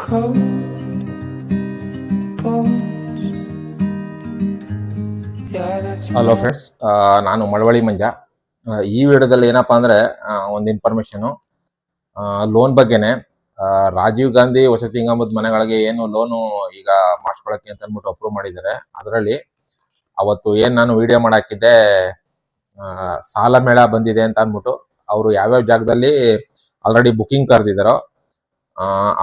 cold balls. Yeah, that's hello friends, ನಾನು ಮಳವಳ್ಳಿ ಮಂಜ. ಈ ವಿಡಿಯೋದಲ್ಲಿ ಏನಪ್ಪಾ ಅಂದ್ರೆ ಒಂದು ಇನ್ಫಾರ್ಮೇಶನು ಲೋನ್ ಬಗ್ಗೆನೆ. ರಾಜೀವ್ ಗಾಂಧಿ ವಸತಿ ನಿಗಮದ ಮನೆಗಳಿಗೆ ಏನು ಲೋನು ಈಗ ಮಾಡಿಸ್ಕೊಳಕ್ಕೆ ಅಂತ ಅಂದ್ಬಿಟ್ಟು ಅಪ್ರೂವ್ ಮಾಡಿದ್ದಾರೆ. ಅದರಲ್ಲಿ ಅವತ್ತು ಏನ್ ನಾನು ವಿಡಿಯೋ ಮಾಡಾಕಿದ್ದೆ, ಸಾಲ ಮೇಳ ಬಂದಿದೆ ಅಂತ ಅಂದ್ಬಿಟ್ಟು ಅವರು ಯಾವ್ಯಾವ ಜಾಗದಲ್ಲಿ ಆಲ್ರೆಡಿ ಬುಕಿಂಗ್ ಕರೆದಿದ್ದಾರೋ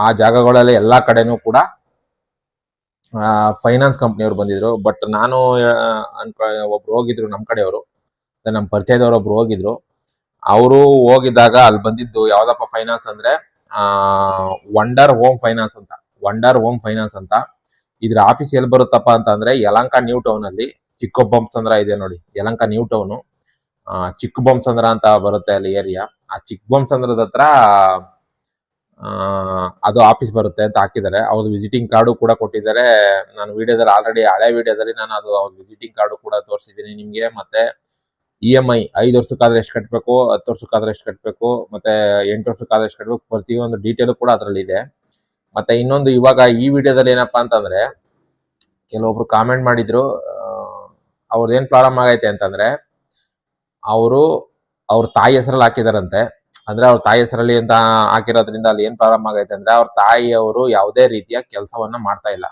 ಆ ಜಾಗಗಳಲ್ಲಿ ಎಲ್ಲಾ ಕಡೆನೂ ಕೂಡ ಫೈನಾನ್ಸ್ ಕಂಪ್ನಿಯವರು ಬಂದಿದ್ರು. ಬಟ್ ನಾನು ಒಬ್ರು ಹೋಗಿದ್ರು, ನಮ್ಮ ಕಡೆಯವರು, ನಮ್ಮ ಪರಿಚಯದವರು ಒಬ್ರು ಹೋಗಿದ್ರು. ಅವರು ಹೋಗಿದ್ದಾಗ ಅಲ್ಲಿ ಬಂದಿದ್ದು ಯಾವ್ದಪ್ಪ ಫೈನಾನ್ಸ್ ಅಂದ್ರೆ ವಂಡರ್ ಹೋಮ್ ಫೈನಾನ್ಸ್ ಅಂತ. ವಂಡರ್ ಹೋಮ್ ಫೈನಾನ್ಸ್ ಅಂತ ಇದ್ರ ಆಫೀಸ್ ಎಲ್ಲಿ ಬರುತ್ತಪ್ಪ ಅಂತಂದ್ರೆ ಯಲಹಂಕ ನ್ಯೂ ಟೌನ್ ಅಲ್ಲಿ ಚಿಕ್ಕ ಬೊಮ್ಮಸಂದ್ರ ಇದೆ ನೋಡಿ. ಯಲಹಂಕ ನ್ಯೂ ಟೌನು ಚಿಕ್ಕ ಬೊಮ್ಮಸಂದ್ರ ಅಂತ ಬರುತ್ತೆ ಅಲ್ಲಿ ಏರಿಯಾ. ಆ ಚಿಕ್ಕ ಬೊಮ್ಮಸಂದ್ರದ ಹತ್ರ ಅದು ಆಫೀಸ್ ಬರುತ್ತೆ ಅಂತ ಹಾಕಿದ್ದಾರೆ. ಅವ್ರದ್ದು ವಿಸಿಟಿಂಗ್ ಕಾರ್ಡು ಕೂಡ ಕೊಟ್ಟಿದ್ದಾರೆ. ನಾನು ವಿಡಿಯೋದಲ್ಲಿ ಆಲ್ರೆಡಿ ಹಳೆ ವಿಡಿಯೋದಲ್ಲಿ ನಾನು ಅದು ಅವ್ರ ವಿಸಿಟಿಂಗ್ ಕಾರ್ಡು ಕೂಡ ತೋರಿಸಿದ್ದೀನಿ ನಿಮ್ಗೆ. ಮತ್ತೆ EMI 5 ವರ್ಷಕ್ಕಾದ್ರೆ ಎಷ್ಟು ಕಟ್ಟಬೇಕು, 10 ವರ್ಷಕ್ಕಾದ್ರೆ ಎಷ್ಟು ಕಟ್ಟಬೇಕು, ಮತ್ತೆ 8 ವರ್ಷಕ್ಕಾದ್ರೆ ಎಷ್ಟು ಕಟ್ಟಬೇಕು, ಪ್ರತಿಯೊಂದು ಡೀಟೇಲ್ ಕೂಡ ಅದರಲ್ಲಿ ಇದೆ. ಮತ್ತೆ ಇನ್ನೊಂದು, ಇವಾಗ ಈ ವಿಡಿಯೋದಲ್ಲಿ ಏನಪ್ಪಾ ಅಂತಂದ್ರೆ ಕೆಲವೊಬ್ರು ಕಾಮೆಂಟ್ ಮಾಡಿದ್ರು, ಅವ್ರದ್ದೇನ್ ಪ್ರಾಬ್ಲಮ್ ಆಗೈತೆ ಅಂತಂದ್ರೆ ಅವರು ಅವ್ರ ತಾಯಿ ಹೆಸರಲ್ಲಿ ಹಾಕಿದಾರಂತೆ. ಅಂದ್ರೆ ಅವ್ರ ತಾಯಿ ಹೆಸರಲ್ಲಿ ಅಂತ ಹಾಕಿರೋದ್ರಿಂದ ಅಲ್ಲಿ ಏನ್ ಪ್ರಾಬ್ಲಮ್ ಆಗೈತೆ ಅಂದ್ರೆ ಅವ್ರ ತಾಯಿಯವರು ಯಾವುದೇ ರೀತಿಯ ಕೆಲಸವನ್ನ ಮಾಡ್ತಾ ಇಲ್ಲ.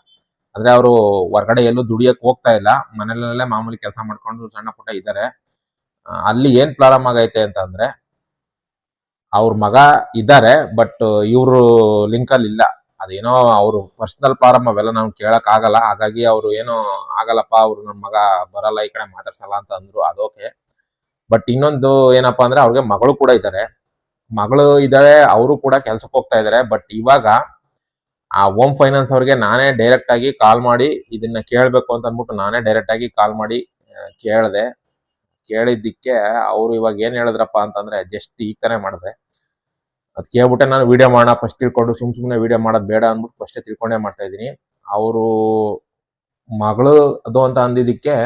ಅಂದ್ರೆ ಅವರು ಹೊರಗಡೆ ಎಲ್ಲೂ ದುಡಿಯಕ್ ಹೋಗ್ತಾ ಇಲ್ಲ, ಮನೆಯಲ್ಲೇ ಮಾಮೂಲಿ ಕೆಲಸ ಮಾಡ್ಕೊಂಡು ಸಣ್ಣ ಪುಟ್ಟ ಇದ್ದಾರೆ. ಅಲ್ಲಿ ಏನ್ ಪ್ರಾಬ್ಲಮ್ ಆಗೈತೆ ಅಂತಂದ್ರೆ ಅವ್ರ ಮಗ ಇದ್ದಾರೆ, ಬಟ್ ಇವ್ರು ಲಿಂಕ್ ಅಲ್ಲಿ ಇಲ್ಲ. ಅದೇನೋ ಅವ್ರು ಪರ್ಸನಲ್ ಪ್ರಾಬ್ಲಮ್, ಅವೆಲ್ಲ ನಾವು ಕೇಳಕ್ ಆಗಲ್ಲ. ಹಾಗಾಗಿ ಅವ್ರು ಏನೋ ಆಗಲ್ಲಪ್ಪ, ಅವ್ರು ನನ್ನ ಮಗ ಬರಲ್ಲ, ಈ ಕಡೆ ಮಾತಾಡ್ಸಲ್ಲ ಅಂತ ಅಂದ್ರು. ಅದೋಕೆ. ಬಟ್ ಇನ್ನೊಂದು ಏನಪ್ಪಾ ಅಂದ್ರೆ ಅವ್ರಿಗೆ ಮಗಳು ಕೂಡ ಇದ್ದಾರೆ. ಮಗಳು ಇದ್ದಾರೆ, ಅವರು ಕೂಡ ಕೆಲ್ಸಕ್ಕೆ ಹೋಗ್ತಾ ಇದ್ದಾರೆ. ಬಟ್ ಇವಾಗ ಆ ಹೋಮ್ ಫೈನಾನ್ಸ್ ಅವ್ರಿಗೆ ನಾನೇ ಡೈರೆಕ್ಟ್ ಆಗಿ ಕಾಲ್ ಮಾಡಿ ಇದನ್ನ ಕೇಳ್ಬೇಕು ಅಂತ ಅಂದ್ಬಿಟ್ಟು ನಾನೇ ಡೈರೆಕ್ಟ್ ಆಗಿ ಕಾಲ್ ಮಾಡಿ ಕೇಳಿದೆ. ಕೇಳಿದ್ದಕ್ಕೆ ಅವರು ಇವಾಗ ಏನ್ ಹೇಳಿದ್ರಪ್ಪ ಅಂತಂದ್ರೆ ಜಸ್ಟ್ ಈ ತರ ಮಾಡಿದ್ರೆ ಅದ್ ಕೇಳ್ಬಿಟ್ಟೆ ನಾನು ವಿಡಿಯೋ ಮಾಡೋಣ ಫಸ್ಟ್ ತಿಳ್ಕೊಂಡು, ಸುಮ್ನೆ ವಿಡಿಯೋ ಮಾಡೋದು ಬೇಡ ಅಂದ್ಬಿಟ್ಟು ಫಸ್ಟೇ ತಿಳ್ಕೊಂಡೇ ಮಾಡ್ತಾ ಇದೀನಿ. ಅವರು ಮಗಳು ಅದು ಅಂತ ಅಂದಿದ್ದಕ್ಕೆ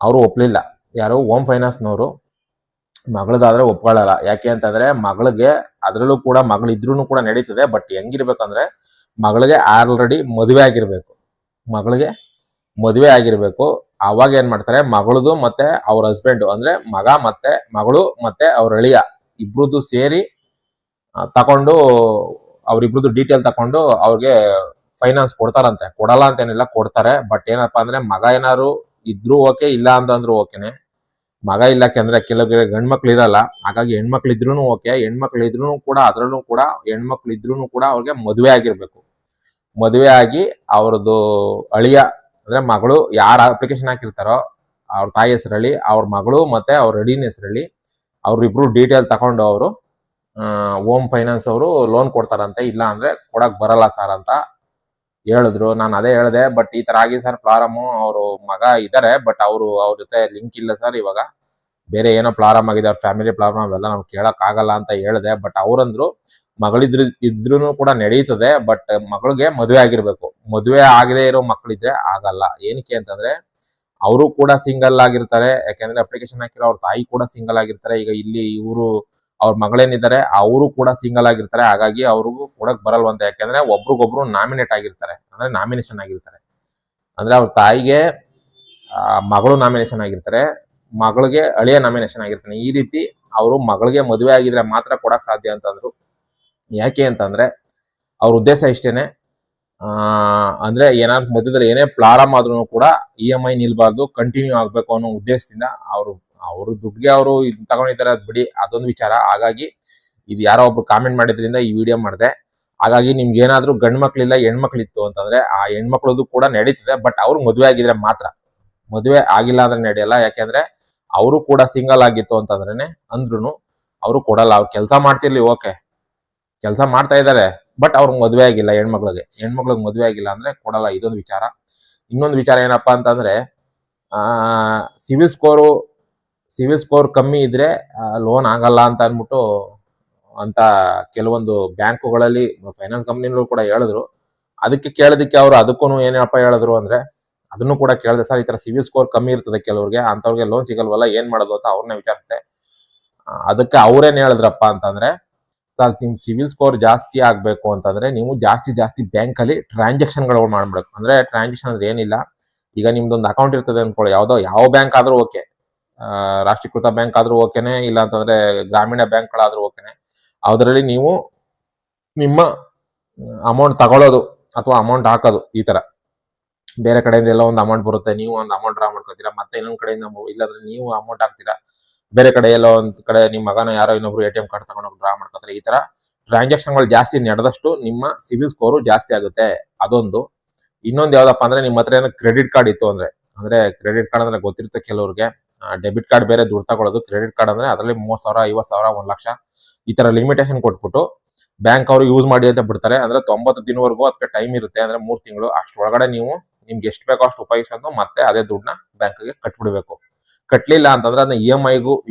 ಅವರು ಒಪ್ಲಿಲ್ಲ. ಯಾರು ಹೋಮ್ ಫೈನಾನ್ಸ್ನವರು ಮಗಳದಾದ್ರೆ ಒಪ್ಕೊಳ್ಳಲ್ಲ. ಯಾಕೆ ಅಂತಂದ್ರೆ ಮಗಳಿಗೆ, ಅದ್ರಲ್ಲೂ ಕೂಡ ಮಗಳಿದ್ರೂ ಕೂಡ ನಡೀತದೆ. ಬಟ್ ಹೆಂಗಿರ್ಬೇಕಂದ್ರೆ ಮಗಳಿಗೆ ಆಲ್ರೆಡಿ ಮದುವೆ ಆಗಿರ್ಬೇಕು. ಮಗಳಿಗೆ ಮದುವೆ ಆಗಿರ್ಬೇಕು. ಅವಾಗ ಏನ್ ಮಾಡ್ತಾರೆ, ಮಗಳದು ಮತ್ತೆ ಅವ್ರ ಹಸ್ಬೆಂಡ್ ಅಂದ್ರೆ ಮಗ ಮತ್ತೆ ಮಗಳು ಮತ್ತೆ ಅವ್ರ ಅಳಿಯ ಇಬ್ರದ್ದು ಸೇರಿ ತಕೊಂಡು ಅವ್ರಿಬ್ರದ್ದು ಡೀಟೇಲ್ ತಕೊಂಡು ಅವ್ರಿಗೆ ಫೈನಾನ್ಸ್ ಕೊಡ್ತಾರಂತೆ. ಕೊಡಲ್ಲ ಅಂತ ಏನಿಲ್ಲ, ಕೊಡ್ತಾರೆ. ಬಟ್ ಏನಪ್ಪಾ ಅಂದ್ರೆ ಮಗ ಏನಾದ್ರು ಇದ್ರು ಓಕೆ, ಇಲ್ಲ ಅಂತಂದ್ರು ಓಕೆನೆ. ಮಗ ಇಲ್ಲ, ಯಾಕೆಂದ್ರೆ ಕೆಲವು ಗಂಡ್ಮಕ್ಳು ಇರಲ್ಲ, ಹಾಗಾಗಿ ಹೆಣ್ಮಕ್ಳು ಇದ್ರೂ ಓಕೆ. ಹೆಣ್ಮಕ್ಳು ಇದ್ರೂ ಕೂಡ ಅದ್ರಲ್ಲೂ ಕೂಡ ಹೆಣ್ಮಕ್ಳು ಇದ್ರೂ ಕೂಡ ಅವ್ರಿಗೆ ಮದುವೆ ಆಗಿರ್ಬೇಕು. ಮದುವೆ ಆಗಿ ಅವ್ರದ್ದು ಅಳಿಯ ಅಂದ್ರೆ ಮಗಳು ಯಾರ ಅಪ್ಲಿಕೇಶನ್ ಹಾಕಿರ್ತಾರೋ ಅವ್ರ ತಾಯಿ ಹೆಸರಲ್ಲಿ, ಅವ್ರ ಮಗಳು ಮತ್ತೆ ಅವ್ರ ಅಡಿನ ಹೆಸರಲ್ಲಿ ಅವ್ರಿಬ್ರು ಡೀಟೇಲ್ ತಕೊಂಡು ಅವರು ಹೋಮ್ ಫೈನಾನ್ಸ್ ಅವರು ಲೋನ್ ಕೊಡ್ತಾರಂತೆ. ಇಲ್ಲ ಅಂದ್ರೆ ಕೊಡಕ್ ಬರಲ್ಲ ಸರ್ ಅಂತ ಹೇಳಿದ್ರು. ನಾನು ಅದೇ ಹೇಳಿದೆ, ಬಟ್ ಈ ತರ ಆಗಿದೆ ಸರ್ ಪ್ರಾರಂಭ. ಅವರು ಮಗ ಇದ್ದಾರೆ, ಬಟ್ ಅವ್ರ ಜೊತೆ ಲಿಂಕ್ ಇಲ್ಲ ಸರ್. ಇವಾಗ ಬೇರೆ ಏನೋ ಪ್ರಾರಂಭ ಆಗಿದೆ, ಅವ್ರ ಫ್ಯಾಮಿಲಿ ಪ್ರಾಬ್ಲಮ್, ಅವೆಲ್ಲ ನಾವು ಕೇಳಕ್ ಆಗಲ್ಲ ಅಂತ ಹೇಳಿದೆ. ಬಟ್ ಅವ್ರಂದ್ರು ಇದ್ರೂ ಕೂಡ ನಡೀತದೆ, ಬಟ್ ಮಗಳಿಗೆ ಮದುವೆ ಆಗಿರ್ಬೇಕು. ಮದುವೆ ಆಗದೆ ಇರೋ ಮಕ್ಕಳಿದ್ರೆ ಆಗಲ್ಲ. ಏನಕ್ಕೆ ಅಂತಂದ್ರೆ ಅವರು ಕೂಡ ಸಿಂಗಲ್ ಆಗಿರ್ತಾರೆ. ಯಾಕೆಂದ್ರೆ ಅಪ್ಲಿಕೇಶನ್ ಹಾಕಿರೋ ಅವ್ರ ತಾಯಿ ಕೂಡ ಸಿಂಗಲ್ ಆಗಿರ್ತಾರೆ. ಈಗ ಇಲ್ಲಿ ಇವರು ಅವ್ರ ಮಗಳೇನಿದ್ದಾರೆ ಅವರು ಕೂಡ ಸಿಂಗಲ್ ಆಗಿರ್ತಾರೆ. ಹಾಗಾಗಿ ಅವ್ರಿಗೂ ಕೊಡಕ್ ಬರಲ್ವಂತ. ಯಾಕೆಂದ್ರೆ ಒಬ್ರಿಗೊಬ್ರು ನಾಮಿನೇಟ್ ಆಗಿರ್ತಾರೆ, ಅಂದ್ರೆ ನಾಮಿನೇಷನ್ ಆಗಿರ್ತಾರೆ. ಅಂದ್ರೆ ಅವ್ರ ತಾಯಿಗೆ ಮಗಳು ನಾಮಿನೇಷನ್ ಆಗಿರ್ತಾರೆ, ಮಗಳಿಗೆ ಅಳಿಯ ನಾಮಿನೇಷನ್ ಆಗಿರ್ತಾನೆ. ಈ ರೀತಿ ಅವರು ಮಗಳಿಗೆ ಮದುವೆ ಆಗಿದ್ರೆ ಮಾತ್ರ ಕೊಡಕ್ ಸಾಧ್ಯ ಅಂತಂದ್ರು. ಯಾಕೆ ಅಂತಂದ್ರೆ ಅವ್ರ ಉದ್ದೇಶ ಇಷ್ಟೇನೆ, ಅಂದ್ರೆ ಏನಾದ್ರು ಮಧ್ಯದಲ್ಲಿ ಏನೇ ಪ್ರಾರಂಭ ಆದ್ರೂ ಕೂಡ EMI ನಿಲ್ಬಾರ್ದು, ಕಂಟಿನ್ಯೂ ಆಗ್ಬೇಕು ಅನ್ನೋ ಉದ್ದೇಶದಿಂದ ಅವರು ದುಡ್ಡಿಗೆ ಅವರು ತಗೊಂಡಿದ್ದಾರೆ. ಅದ್ ಬಿಡಿ, ಅದೊಂದು ವಿಚಾರ. ಹಾಗಾಗಿ ಇದು ಯಾರೋ ಒಬ್ರು ಕಾಮೆಂಟ್ ಮಾಡಿದ್ರಿಂದ ಈ ವಿಡಿಯೋ ಮಾಡಿದೆ. ಹಾಗಾಗಿ ನಿಮ್ಗೆ ಏನಾದ್ರು ಗಂಡ್ ಮಕ್ಳಿಲ್ಲ ಹೆಣ್ಮಕ್ಳಿತ್ತು ಅಂತಂದ್ರೆ ಆ ಹೆಣ್ಮಕ್ಳದು ಕೂಡ ನಡೀತದೆ. ಬಟ್ ಅವ್ರು ಮದುವೆ ಆಗಿದ್ರೆ ಮಾತ್ರ, ಮದುವೆ ಆಗಿಲ್ಲ ಅಂದ್ರೆ ನಡೆಯಲ್ಲ. ಯಾಕೆಂದ್ರೆ ಅವರು ಕೂಡ ಸಿಂಗಲ್ ಆಗಿತ್ತು ಅಂತಂದ್ರೇನೆ ಅಂದ್ರೂ ಅವರು ಕೊಡಲ್ಲ. ಅವ್ರು ಕೆಲಸ ಮಾಡ್ತಿರ್ಲಿ, ಓಕೆ ಕೆಲಸ ಮಾಡ್ತಾ ಇದ್ದಾರೆ, ಬಟ್ ಅವ್ರಿಗೆ ಮದುವೆ ಆಗಿಲ್ಲ. ಹೆಣ್ಮಕ್ಳಿಗೆ ಮದುವೆ ಆಗಿಲ್ಲ ಅಂದ್ರೆ ಕೊಡಲ್ಲ. ಇದೊಂದು ವಿಚಾರ. ಇನ್ನೊಂದು ವಿಚಾರ ಏನಪ್ಪಾ ಅಂತಂದ್ರೆ ಸಿವಿಲ್ ಸ್ಕೋರ್ ಕಮ್ಮಿ ಇದ್ರೆ ಲೋನ್ ಆಗಲ್ಲ ಅಂತ ಅನ್ಬಿಟ್ಟು ಅಂತ ಕೆಲವೊಂದು ಬ್ಯಾಂಕುಗಳಲ್ಲಿ ಫೈನಾನ್ಸ್ ಕಂಪ್ನಿಗಳು ಕೂಡ ಹೇಳಿದ್ರು. ಅದಕ್ಕೆ ಕೇಳೋದಕ್ಕೆ ಅವರು ಅದಕ್ಕೂ ಏನಪ್ಪ ಹೇಳಿದ್ರು ಅಂದ್ರೆ ಅದನ್ನು ಕೂಡ ಕೇಳಿದೆ, ಸರ್ ಈ ತರ ಸಿವಿಲ್ ಸ್ಕೋರ್ ಕಮ್ಮಿ ಇರ್ತದೆ ಕೆಲವ್ರಿಗೆ, ಅಂತವ್ರಿಗೆ ಲೋನ್ ಸಿಗಲ್ವಲ್ಲ, ಏನ್ ಮಾಡೋದು ಅಂತ ಅವ್ರನ್ನ ವಿಚಾರಿಸಿದೆ. ಅದಕ್ಕೆ ಅವ್ರೇನ್ ಹೇಳಿದ್ರಪ್ಪ ಅಂತಂದ್ರೆ ನಿಮ್ ಸಿವಿಲ್ ಸ್ಕೋರ್ ಜಾಸ್ತಿ ಆಗ್ಬೇಕು ಅಂತಂದ್ರೆ ನೀವು ಜಾಸ್ತಿ ಬ್ಯಾಂಕ್ ಅಲ್ಲಿ ಟ್ರಾನ್ಸಾಕ್ಷನ್ಗಳು ಮಾಡ್ಬೇಕು. ಅಂದ್ರೆ ಟ್ರಾನ್ಸಾಕ್ಷನ್ ಅಂದ್ರೆ ಏನಿಲ್ಲ, ಈಗ ನಿಮ್ದೊಂದು ಅಕೌಂಟ್ ಇರ್ತದೆ ಅನ್ಕೊಳ್ಳಿ, ಯಾವ ಬ್ಯಾಂಕ್ ಆದ್ರೂ ಓಕೆ, ರಾಷ್ಟ್ರೀಕೃತ ಬ್ಯಾಂಕ್ ಆದ್ರೂ ಓಕೆನೆ, ಇಲ್ಲ ಅಂತಂದ್ರೆ ಗ್ರಾಮೀಣ ಬ್ಯಾಂಕ್ಗಳಾದ್ರೂ ಓಕೆನೆ. ಅದರಲ್ಲಿ ನೀವು ನಿಮ್ಮ ಅಮೌಂಟ್ ತಗೊಳ್ಳೋದು ಅಥವಾ ಅಮೌಂಟ್ ಹಾಕೋದು, ಈ ತರ ಬೇರೆ ಕಡೆಯಿಂದ ಎಲ್ಲ ಒಂದು ಅಮೌಂಟ್ ಬರುತ್ತೆ, ನೀವು ಒಂದು ಅಮೌಂಟ್ ಡ್ರಾ ಮಾಡ್ಕೊತೀರಾ, ಮತ್ತೆ ಇನ್ನೊಂದ್ ಕಡೆಯಿಂದ ಇಲ್ಲಾಂದ್ರೆ ನೀವು ಅಮೌಂಟ್ ಹಾಕ್ತೀರಾ, ಬೇರೆ ಕಡೆ ಎಲ್ಲೋ ಒಂದ್ ಕಡೆ ನಿಮ್ಮ ಮಗನ ಯಾರೋ ಇನ್ನೊಬ್ರು ATM ಕಾರ್ಡ್ ತಗೊಂಡೋಗಿ ಡ್ರಾ ಮಾಡ್ಕೊತಾರೆ. ಈ ತರ ಟ್ರಾನ್ಸಾಕ್ಷನ್ಗಳು ಜಾಸ್ತಿ ನಡೆದಷ್ಟು ನಿಮ್ಮ ಸಿವಿಲ್ ಸ್ಕೋರು ಜಾಸ್ತಿ ಆಗುತ್ತೆ. ಅದೊಂದು. ಇನ್ನೊಂದು ಯಾವ್ದಪ್ಪ ಅಂದ್ರೆ ನಿಮ್ಮ ಹತ್ರ ಏನೋ ಕ್ರೆಡಿಟ್ ಕಾರ್ಡ್ ಇತ್ತು ಅಂದ್ರೆ ಕ್ರೆಡಿಟ್ ಕಾರ್ಡ್ ಅಂದ್ರೆ ಗೊತ್ತಿರುತ್ತೆ ಕೆಲವ್ರಿಗೆ, ಡೆಬಿಟ್ ಕಾರ್ಡ್ ಬೇರೆ ದುಡ್ಡು ತಗೊಳ್ಳೋದು, ಕ್ರೆಡಿಟ್ ಕಾರ್ಡ್ ಅಂದ್ರೆ ಅದರಲ್ಲಿ 30,000, 50,000, 1 ಲಕ್ಷ ಈ ತರ ಲಿಮಿಟೇಷನ್ ಕೊಟ್ಬಿಟ್ಟು ಬ್ಯಾಂಕ್ ಅವರು ಯೂಸ್ ಮಾಡಿ ಅಂತ ಬಿಡ್ತಾರೆ. ಅಂದ್ರೆ 90 ದಿನವರೆಗೂ ಅದಕ್ಕೆ ಟೈಮ್ ಇರುತ್ತೆ, ಅಂದ್ರೆ 3 ತಿಂಗಳು. ಅಷ್ಟೊಳಗಡೆ ನೀವು ನಿಮ್ಗೆ ಎಷ್ಟು ಬೇಕೋ ಅಷ್ಟು ಉಪಯೋಗಿಸ್ಕೊಂಡು ಮತ್ತೆ ಅದೇ ದುಡ್ಡನ್ನ ಬ್ಯಾಂಕ್ಗೆ ಕಟ್ಬಿಡ್ಬೇಕು. ಕಟ್ಲಿಲ್ಲ ಅಂತಂದ್ರೆ ಅದನ್ನ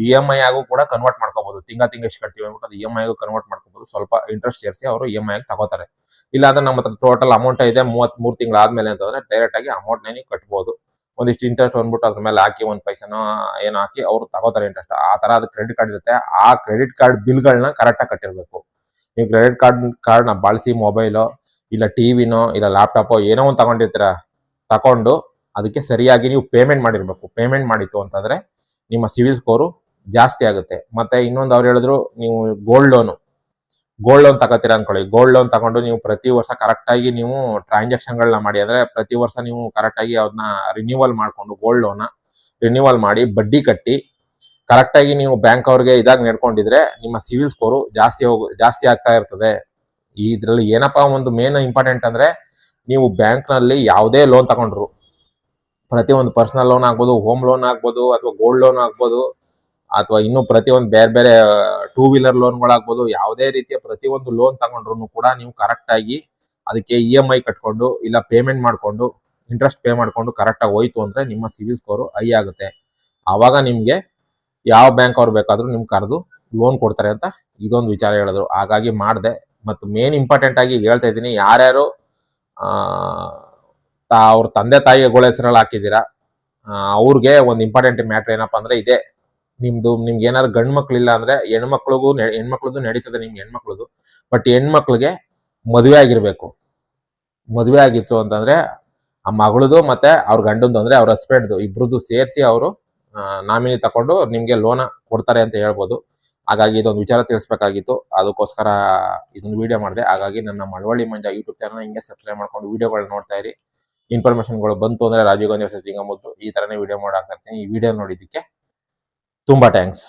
EMI ಆಗು ಕೂಡ ಕನ್ವರ್ಟ್ ಮಾಡ್ಕೋಬಹುದು. ತಿಂಗ ಎಷ್ಟು ಕಟ್ತೀವಿ ಅಂದ್ಬಿಟ್ಟು ಅದು EMI ಆಗು ಕನ್ವರ್ಟ್ ಮಾಡ್ಕೋಬಹುದು. ಸ್ವಲ್ಪ ಇಂಟ್ರೆಸ್ಟ್ ಸೇರಿಸಿ ಅವರು EMI ಆಗಿ ತಗೋತಾರೆ. ಇಲ್ಲ ಅಂದ್ರೆ ನಮ್ಮ ಹತ್ರ ಟೋಟಲ್ ಅಮೌಂಟ್ ಇದೆ 33 ತಿಂಗಳು ಆದ್ಮೇಲೆ ಅಂತಂದ್ರೆ ಡೈರೆಕ್ಟ್ ಆಗಿ ಅಮೌಂಟ್ ನೀವು ಕಟ್ಬಹುದು. ಒಂದಿಷ್ಟು ಇಂಟ್ರೆಸ್ಟ್ ಬಂದ್ಬಿಟ್ಟು ಅದ್ರ ಮೇಲೆ ಹಾಕಿ 1 ಪೈಸೆನೋ ಏನೋ ಹಾಕಿ ಅವರು ತಗೋತಾರೆ ಇಂಟ್ರೆಸ್ಟ್. ಆ ತರ ಅದು ಕ್ರೆಡಿಟ್ ಕಾರ್ಡ್ ಇರುತ್ತೆ. ಆ ಕ್ರೆಡಿಟ್ ಕಾರ್ಡ್ ಬಿಲ್ಗಳನ್ನ ಕರೆಕ್ಟ್ ಆಗಿ ಕಟ್ಟಿರ್ಬೇಕು. ನೀವು ಕ್ರೆಡಿಟ್ ಕಾರ್ಡ್ನ ಬಳಸಿ ಮೊಬೈಲೋ ಇಲ್ಲ ಟಿವಿನೋ ಇಲ್ಲ ಲ್ಯಾಪ್ಟಾಪೋ ಏನೋ ಒಂದು ತಗೊಂಡು ಅದಕ್ಕೆ ಸರಿಯಾಗಿ ನೀವು ಪೇಮೆಂಟ್ ಮಾಡಿರ್ಬೇಕು. ಪೇಮೆಂಟ್ ಮಾಡಿತ್ತು ಅಂತಂದ್ರೆ ನಿಮ್ಮ ಸಿವಿಲ್ ಸ್ಕೋರು ಜಾಸ್ತಿ ಆಗುತ್ತೆ. ಮತ್ತೆ ಇನ್ನೊಂದು ಅವ್ರು ಹೇಳಿದ್ರು, ನೀವು ಗೋಲ್ಡ್ ಲೋನ್ ತಗೋತೀರಾ ಅನ್ಕೊಳ್ಳಿ, ಗೋಲ್ಡ್ ಲೋನ್ ತಗೊಂಡು ನೀವು ಪ್ರತಿ ವರ್ಷ ಕರೆಕ್ಟ್ ಆಗಿ ನೀವು ಟ್ರಾನ್ಸಾಕ್ಷನ್ಗಳನ್ನ ಮಾಡಿ, ಅಂದ್ರೆ ಪ್ರತಿ ವರ್ಷ ನೀವು ಕರೆಕ್ಟ್ ಆಗಿ ಅದನ್ನ ರಿನ್ಯೂವಲ್ ಮಾಡ್ಕೊಂಡು ಗೋಲ್ಡ್ ಲೋನ್ ರಿನ್ಯೂವಲ್ ಮಾಡಿ ಬಡ್ಡಿ ಕಟ್ಟಿ ಕರೆಕ್ಟ್ ಆಗಿ ನೀವು ಬ್ಯಾಂಕ್ ಅವ್ರಿಗೆ ಇದಾಗ ನಡ್ಕೊಂಡಿದ್ರೆ ನಿಮ್ಮ ಸಿವಿಲ್ ಸ್ಕೋರು ಜಾಸ್ತಿ ಆಗ್ತಾ ಇರ್ತದೆ. ಇದ್ರಲ್ಲಿ ಏನಪ್ಪಾ ಒಂದು ಮೇನ್ ಇಂಪಾರ್ಟೆಂಟ್ ಅಂದ್ರೆ, ನೀವು ಬ್ಯಾಂಕ್ ನಲ್ಲಿ ಯಾವುದೇ ಲೋನ್ ತಗೊಂಡ್ರು, ಪ್ರತಿಯೊಂದು ಪರ್ಸನಲ್ ಲೋನ್ ಆಗ್ಬೋದು, ಹೋಮ್ ಲೋನ್ ಆಗ್ಬೋದು, ಅಥವಾ ಗೋಲ್ಡ್ ಲೋನ್ ಆಗ್ಬೋದು, ಅಥವಾ ಇನ್ನು ಪ್ರತಿಯೊಂದು ಬೇರೆ 2 ವೀಲರ್ ಲೋನ್ಗಳಾಗ್ಬೋದು, ಯಾವುದೇ ರೀತಿಯ ಪ್ರತಿಯೊಂದು ಲೋನ್ ತಗೊಂಡ್ರು ಕೂಡ ನೀವು ಕರೆಕ್ಟ್ ಆಗಿ ಅದಕ್ಕೆ EMI ಕಟ್ಕೊಂಡು ಇಲ್ಲ ಪೇಮೆಂಟ್ ಮಾಡ್ಕೊಂಡು ಇಂಟ್ರೆಸ್ಟ್ ಪೇ ಮಾಡ್ಕೊಂಡು ಕರೆಕ್ಟ್ ಆಗಿ ಹೋಯ್ತು ಅಂದ್ರೆ ನಿಮ್ಮ ಸಿವಿಲ್ ಸ್ಕೋರು ಹೈ ಆಗುತ್ತೆ. ಆವಾಗ ನಿಮ್ಗೆ ಯಾವ ಬ್ಯಾಂಕ್ ಅವ್ರು ಬೇಕಾದ್ರೂ ನಿಮ್ಗೆ ಕರೆದು ಲೋನ್ ಕೊಡ್ತಾರೆ ಅಂತ ಇದೊಂದು ವಿಚಾರ ಹೇಳಿದ್ರು. ಹಾಗಾಗಿ ಮಾಡಿದೆ. ಮತ್ತು ಮೇನ್ ಇಂಪಾರ್ಟೆಂಟ್ ಆಗಿ ಹೇಳ್ತಾ ಇದ್ದೀನಿ, ಯಾರ್ಯಾರು ಅವ್ರ ತಂದೆ ತಾಯಿಗಳ ಹೆಸರಲ್ಲಿ ಹಾಕಿದ್ದೀರಾ ಅವ್ರಿಗೆ ಒಂದು ಇಂಪಾರ್ಟೆಂಟ್ ಮ್ಯಾಟ್ರ್ ಏನಪ್ಪಾ ಅಂದ್ರೆ ಇದೆ, ನಿಮ್ಗೆ ಏನಾದ್ರು ಗಂಡು ಮಕ್ಳಿಲ್ಲ ಅಂದ್ರೆ ಹೆಣ್ಮಕ್ಳದ್ದು ನಡೀತದೆ, ನಿಮ್ಗೆ ಹೆಣ್ಮಕ್ಳದ್ದು. ಬಟ್ ಹೆಣ್ಮಕ್ಳಿಗೆ ಮದುವೆ ಆಗಿರ್ಬೇಕು. ಮದುವೆ ಆಗಿತ್ತು ಅಂತಂದ್ರೆ ಆ ಮಗಳದು ಮತ್ತೆ ಅವ್ರ ಗಂಡಂದು ಅಂದ್ರೆ ಅವ್ರ ಹಸ್ಬೆಂಡ್ದು ಇಬ್ರದ್ದು ಸೇರಿಸಿ ಅವರು ನಾಮಿನಿ ತಕೊಂಡು ನಿಮ್ಗೆ ಲೋನ ಕೊಡ್ತಾರೆ ಅಂತ ಹೇಳ್ಬೋದು. ಹಾಗಾಗಿ ಇದೊಂದು ವಿಚಾರ ತಿಳಿಸ್ಬೇಕಾಗಿತ್ತು, ಅದಕ್ಕೋಸ್ಕರ ಇದೊಂದು ವಿಡಿಯೋ ಮಾಡಿದೆ. ಹಾಗಾಗಿ ನನ್ನ ಮಳವಳ್ಳಿ ಮಂಜ ಯೂಟ್ಯೂಬ್ ಚಾನಲ್ ಹಿಂಗೆ ಸಬ್ಸ್ಕ್ರೈಬ್ ಮಾಡ್ಕೊಂಡು ವಿಡಿಯೋಗಳು ನೋಡ್ತಾ ಇರಿ. ಇನ್ಫಾರ್ಮೇಶನ್ಗಳು ಬಂತು ಅಂದ್ರೆ ರಾಜೀವ್ ಗಾಂಧಿ ವಸತಿ ಈ ತರನೇ ವಿಡಿಯೋ ಮಾಡಾಕ್ತಾ ಇರ್ತೀನಿ. ಈ ವಿಡಿಯೋ ನೋಡಿದ್ದಕ್ಕೆ ತುಂಬಾ ಥ್ಯಾಂಕ್ಸ್.